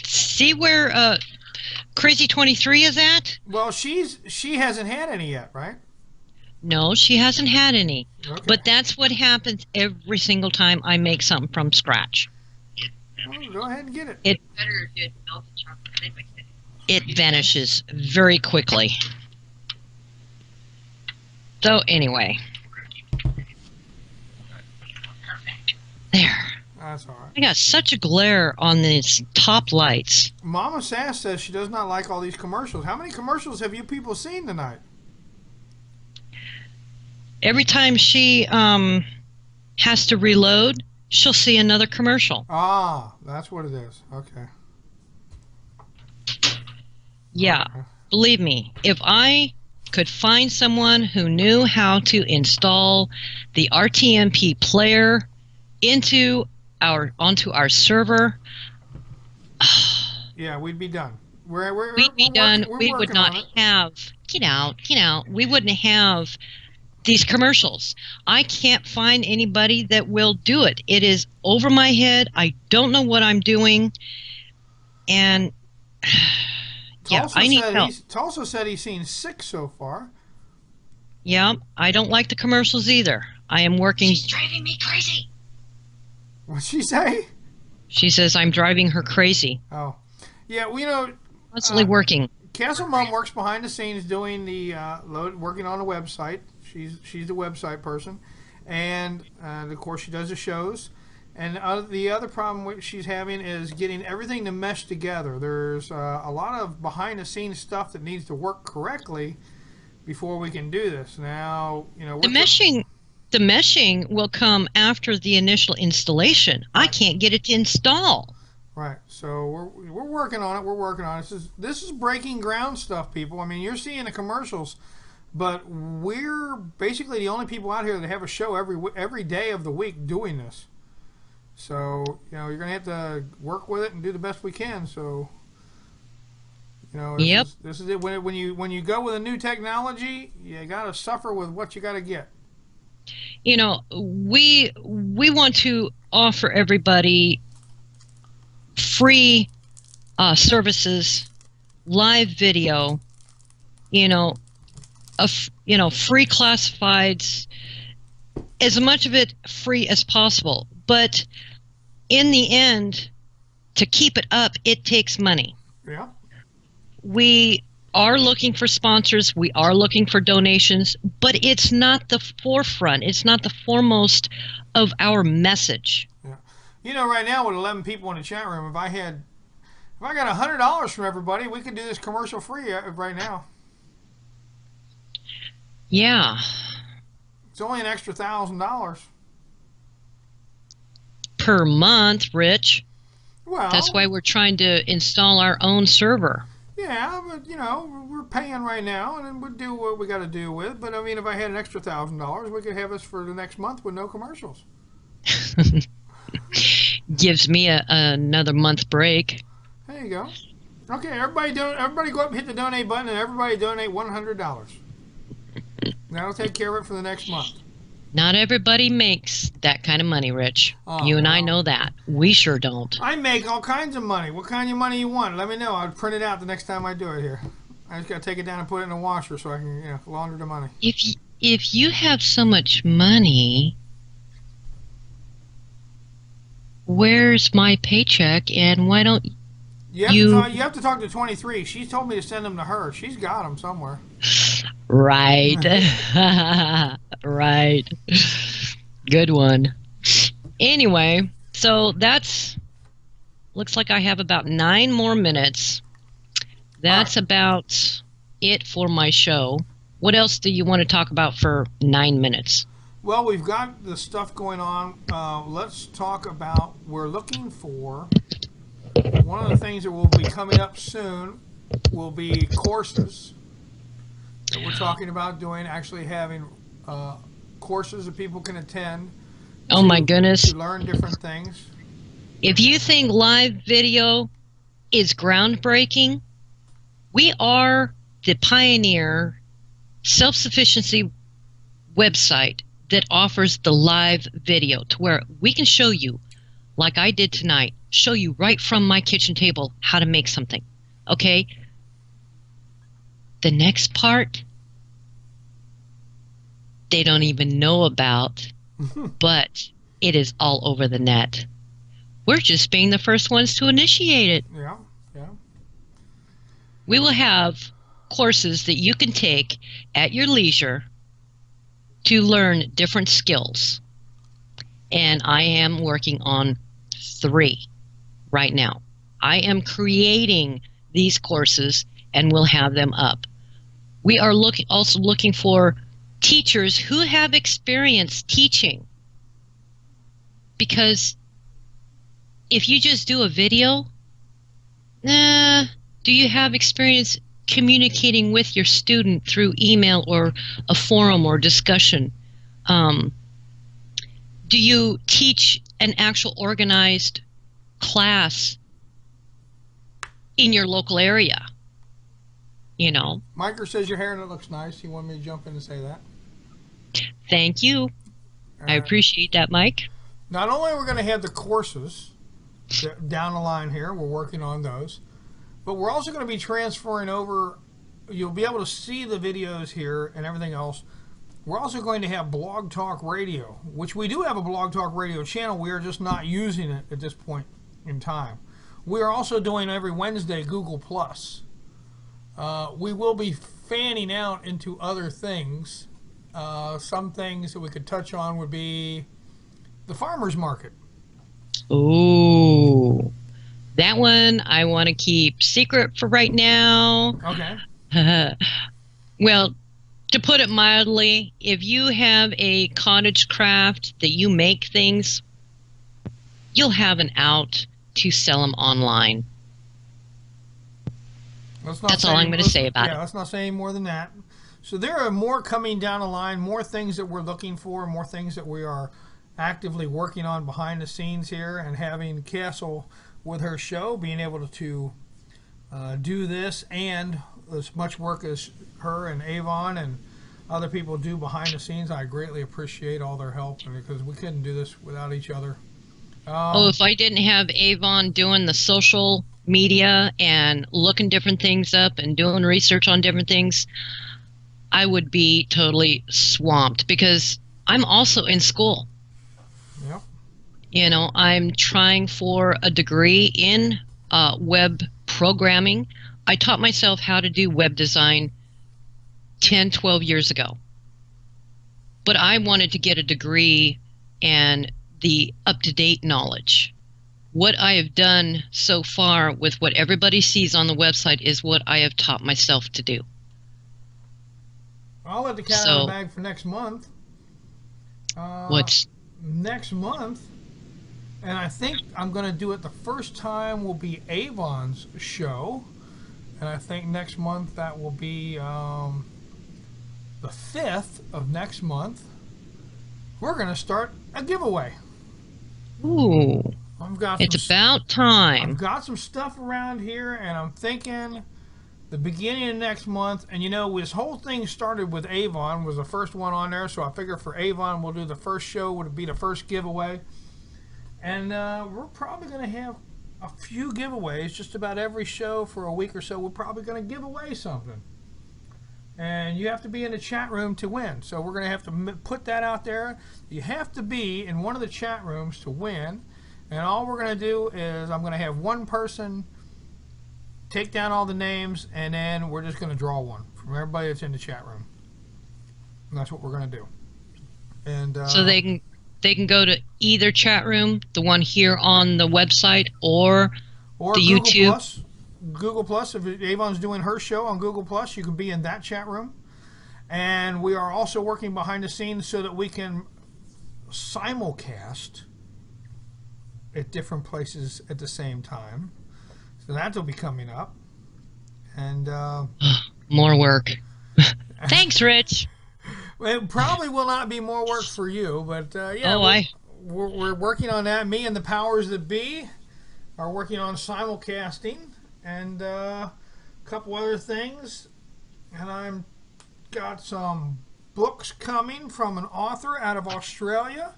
see where Crazy 23 is at? Well, she hasn't had any yet, right? No, she hasn't had any. Okay. But that's what happens every single time I make something from scratch. Well, go ahead and get it. It vanishes very quickly. So anyway, there. That's all right. I got such a glare on these top lights. Mama Sass says she does not like all these commercials. How many commercials have you people seen tonight? Every time she has to reload, she'll see another commercial. Ah, that's what it is. Okay. Yeah, believe me, if I could find someone who knew how to install the RTMP player onto our server, yeah, we'd be done. We'd be done. We would not have, we wouldn't have these commercials. I can't find anybody that will do it. It is over my head. I don't know what I'm doing. And yeah, I need help. Tulsa said he's seen 6 so far. Yeah, I don't like the commercials either. I am working. She's driving me crazy. What'd she say? She says I'm driving her crazy. Oh. Yeah, well, you know, Constantly working. Castlemum works behind the scenes doing the working on the website. She's the website person, and of course she does the shows. And the other problem she's having is getting everything to mesh together. There's a lot of behind the scenes stuff that needs to work correctly before we can do this. Now, you know, the meshing will come after the initial installation. I can't get it to install. Right. So we're working on it. We're working on it. This is breaking ground stuff, people. I mean, you're seeing the commercials But we're basically the only people out here that have a show every day of the week doing this. So, you're going to have to work with it and do the best we can. So, Yep. this is it. When you go with a new technology, you got to suffer with what you got to get. We want to offer everybody free services, live video, free classifieds, as much of it free as possible. But in the end, to keep it up, it takes money. Yeah. We are looking for sponsors. We are looking for donations, but it's not the forefront. It's not the foremost of our message. Yeah. Right now with 11 people in the chat room, if I got $100 from everybody, we could do this commercial free right now. Yeah. It's only an extra $1,000 per month, Rich. Well, that's why we're trying to install our own server. Yeah, but we're paying right now, and then we'll do what we got to do with. But I mean, if I had an extra $1,000, we could have this for the next month with no commercials. Gives me another month break. There you go. Okay, everybody go up and hit the donate button, and everybody donate $100. That'll take care of it for the next month. Not everybody makes that kind of money, Rich. Oh, you and I know that. We sure don't. I make all kinds of money. What kind of money you want? Let me know. I'll print it out the next time I do it here. I just got to take it down and put it in a washer so I can launder the money. If you have so much money, where's my paycheck, and why don't you have to talk to 23. She's told me to send them to her. She's got them somewhere. Right. Right. Good one. Anyway, so looks like I have about 9 more minutes. That's about it for my show. What else do you want to talk about for 9 minutes? Well, we've got the stuff going on. Let's talk about, we're looking for, one of the things that will be coming up soon will be courses that we're talking about doing, actually having courses that people can attend. Oh my goodness. To learn different things. If you think live video is groundbreaking, we are the pioneer self-sufficiency website that offers the live video to where we can show you, like I did tonight, show you right from my kitchen table how to make something. Okay? The next part, they don't even know about, but it is all over the net. We're just being the first ones to initiate it. Yeah, yeah. We will have courses that you can take at your leisure to learn different skills. And I am working on 3 right now. I am creating these courses and we'll have them up. We are also looking for teachers who have experience teaching. Because if you just do a video, do you have experience communicating with your student through email or a forum or discussion? Do you teach an actual organized class in your local area? Miker says your hair looks nice. He wanted me to jump in and say that. Thank you. I appreciate that, Mike. Not only are we going to have the courses down the line here, we're working on those, but we're also going to be transferring over. You'll be able to see the videos here and everything else. We're also going to have Blog Talk Radio, which we do have a Blog Talk Radio channel. We are just not using it at this point in time. We are also doing every Wednesday Google+. We will be fanning out into other things. Some things that we could touch on would be the farmer's market. Ooh, that one I want to keep secret for right now. Okay. Well, to put it mildly, if you have a cottage craft that you make things, you'll have an out to sell them online. That's all I'm going to say about it. Yeah, let's not say any more than that. So there are more coming down the line, more things that we're looking for, more things that we are actively working on behind the scenes here, and having Castle with her show, being able to do this and as much work as her and Avon and other people do behind the scenes. I greatly appreciate all their help, because we couldn't do this without each other. If I didn't have Avon doing the social media and looking different things up and doing research on different things, I would be totally swamped, because I'm also in school. Yep. You know, I'm trying for a degree in web programming. I taught myself how to do web design 10, 12 years ago. But I wanted to get a degree and the up-to-date knowledge. What I have done so far with what everybody sees on the website is what I have taught myself to do. I'll let the cat out of the bag for next month. What's next month? And I think I'm going to do it the first time will be Avon's show. And I think next month that will be the 5th of next month. We're going to start a giveaway. Ooh. It's about time. I've got some stuff around here, and I'm thinking the beginning of next month. And you know, this whole thing started with Avon, was the first one on there. So I figure for Avon, we'll do the first show, would be the first giveaway. And we're probably going to have a few giveaways just about every show for a week or so. We're probably going to give away something. And you have to be in the chat room to win. So we're going to have to put that out there. You have to be in one of the chat rooms to win. And all we're going to do is I'm going to have one person take down all the names, and then we're just going to draw one from everybody that's in the chat room. And that's what we're going to do. And so they can go to either chat room, the one here on the website, or the Google YouTube. Plus. Google Plus. If Avon's doing her show on Google Plus, you can be in that chat room. And we are also working behind the scenes so that we can simulcast at different places at the same time. So that'll be coming up. And more work. Thanks, Rich. It probably will not be more work for you, but yeah, we're working on that. Me and the powers that be are working on simulcasting and a couple other things. And I'm got some books coming from an author out of Australia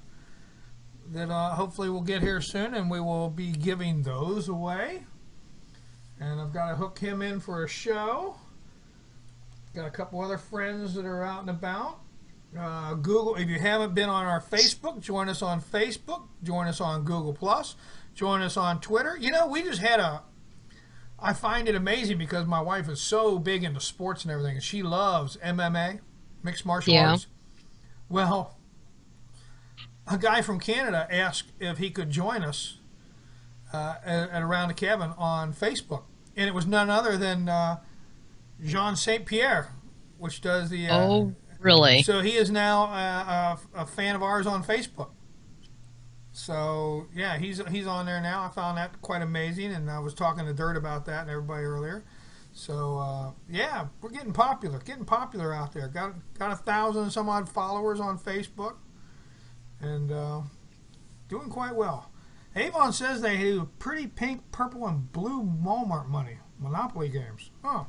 that hopefully we'll get here soon, and we will be giving those away. And I've got to hook him in for a show. Got a couple other friends that are out and about. Google, if you haven't been on our Facebook, join us on Facebook. Join us on Google Plus. Join us on Twitter. You know, we just had I find it amazing because my wife is so big into sports and everything, and she loves MMA, mixed martial arts. Well, a guy from Canada asked if he could join us at Around the Cabin on Facebook, and it was none other than Jean St. Pierre, which does the. Oh, really? So he is now a fan of ours on Facebook. So yeah, he's on there now. I found that quite amazing, and I was talking to Dirt about that and everybody earlier. So yeah, we're getting popular out there. Got 1,000 some odd followers on Facebook, and doing quite well. Avon says they do pretty pink, purple, and blue Walmart money Monopoly games. Huh.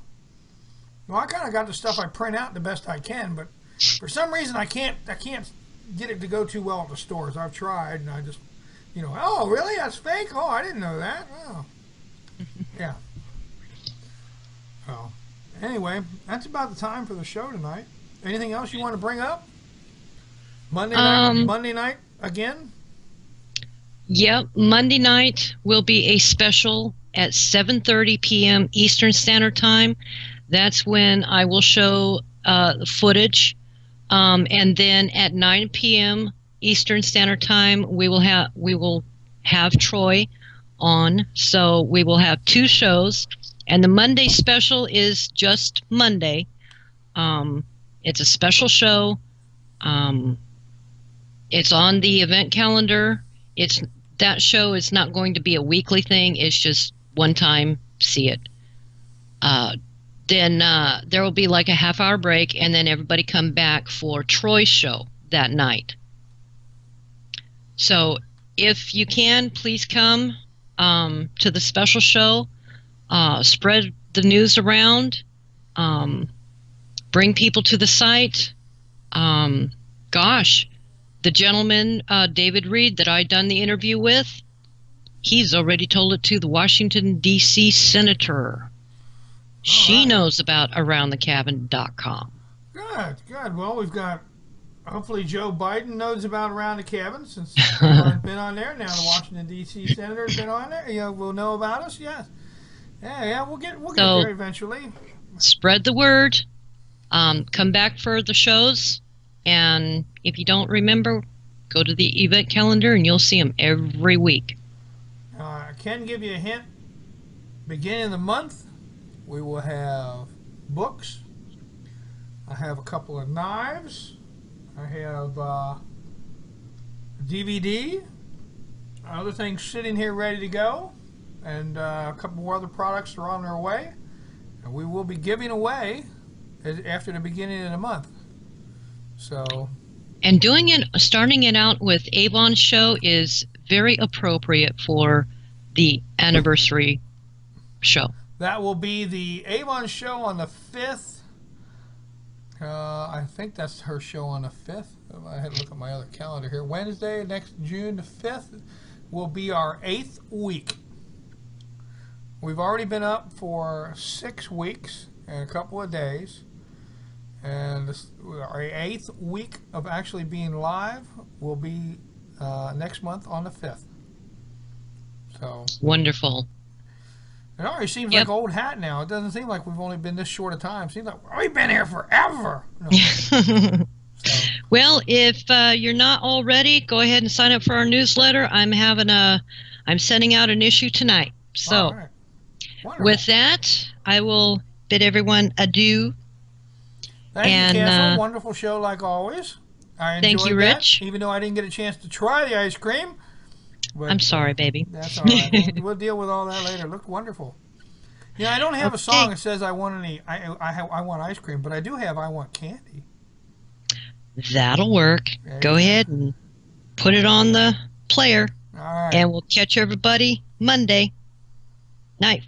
Well, I kind of got the stuff I print out the best I can, but for some reason I can't get it to go too well at the stores. I've tried, and I just, oh, really? That's fake? Oh, I didn't know that. Oh. Yeah. Oh. Anyway, that's about the time for the show tonight. Anything else you want to bring up? Monday night again? Yep. Monday night will be a special at 7:30 p.m. Eastern Standard Time. That's when I will show footage. And then at 9 p.m. Eastern Standard Time, we will have Troy on. So we will have 2 shows. And the Monday special is just Monday. It's a special show. It's on the event calendar. That show is not going to be a weekly thing. It's just one time, see it. then there will be like a half-hour break, and then everybody come back for Troy's show that night. So if you can, please come to the special show. Spread the news around. Bring people to the site. Gosh, the gentleman, David Reed, that I done the interview with, he's already told it to the Washington, D.C. Senator. She knows about AroundTheCabin.com. Good, good. Well, we've got, hopefully Joe Biden knows about Around the Cabin, since he's been on there. Now the Washington, D.C. Senator's been on there. You know, will know about us, yes. Yeah, we'll get there eventually. Spread the word. Come back for the shows. And if you don't remember, go to the event calendar and you'll see them every week. I can give you a hint. Beginning of the month, we will have books. I have a couple of knives. I have DVD. Other things sitting here ready to go. And a couple more other products are on their way. And we will be giving away after the beginning of the month. So, and starting it out with Avon's show is very appropriate for the anniversary show. That will be the Avon show on the 5th. I think that's her show on the 5th. I had to look at my other calendar here. Wednesday, next June the 5th, will be our 8th week. We've already been up for 6 weeks and a couple of days. And our 8th week of actually being live will be next month on the 5th. So wonderful. It already seems like old hat now. It doesn't seem like we've only been this short a time. It seems like we've been here forever. No. So. Well, if you're not already, go ahead and sign up for our newsletter. I'm sending out an issue tonight. So with that, I will bid everyone adieu. Thank you, Catherine. Wonderful show like always. I enjoyed thank you, Rich. Even though I didn't get a chance to try the ice cream. But, I'm sorry, baby. That's all right. We'll deal with all that later. Look wonderful. Yeah, I don't have a song that says I want ice cream, but I do have I want candy. That'll work. Go ahead and put it on the player. All right. And we'll catch everybody Monday night.